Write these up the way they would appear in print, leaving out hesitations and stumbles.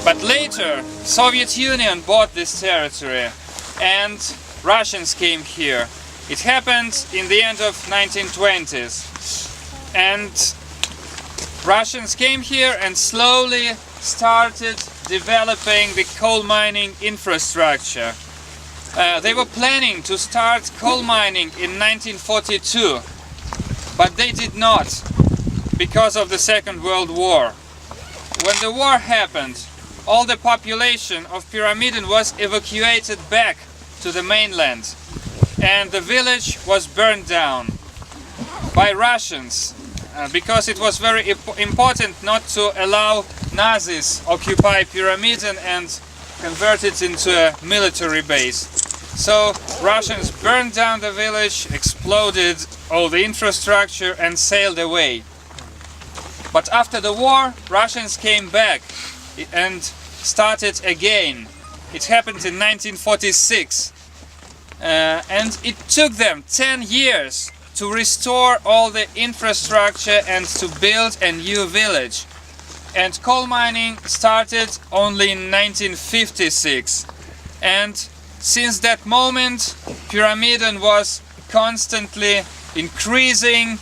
But later, Soviet Union bought this territory and Russians came here. It happened in the end of 1920s. And Russians came here and slowly started developing the coal mining infrastructure. They were planning to start coal mining in 1942, but they did not because of the Second World War. When the war happened, all the population of Pyramiden was evacuated back to the mainland, and the village was burned down by Russians because it was very important not to allow Nazis occupy Pyramiden and convert it into a military base. So Russians burned down the village, exploded all the infrastructure and sailed away. But after the war, Russians came back and started again. It happened in 1946. And it took them 10 years to restore all the infrastructure and to build a new village. And coal mining started only in 1956. And since that moment, Pyramiden was constantly increasing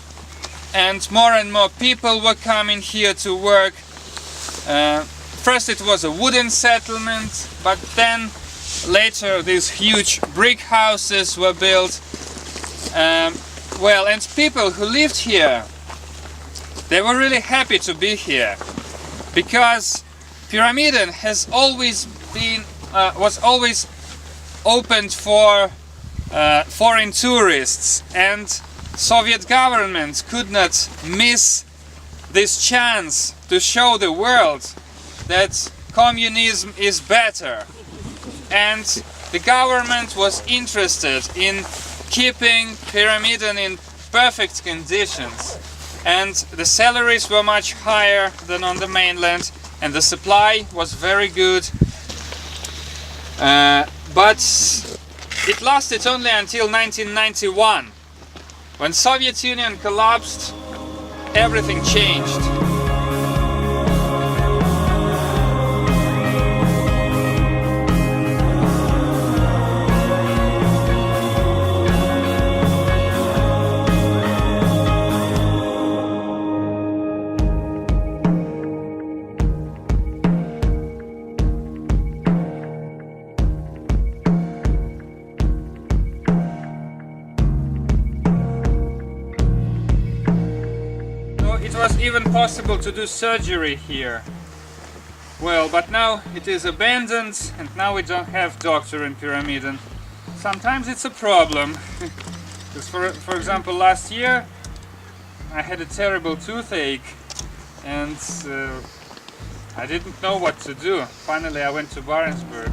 and more people were coming here to work. First it was a wooden settlement, but then later these huge brick houses were built. Well, and people who lived here, they were really happy to be here, because Pyramiden has always been was always opened for foreign tourists, and Soviet government could not miss this chance to show the world that communism is better. And the government was interested in keeping Pyramiden in perfect conditions, and the salaries were much higher than on the mainland and the supply was very good, but it lasted only until 1991. When Soviet Union collapsed, everything changed. It was even possible to do surgery here. Well, but now it is abandoned and now we don't have doctor in Pyramiden. Sometimes it's a problem. Because for example, last year I had a terrible toothache and I didn't know what to do. Finally I went to Barentsburg.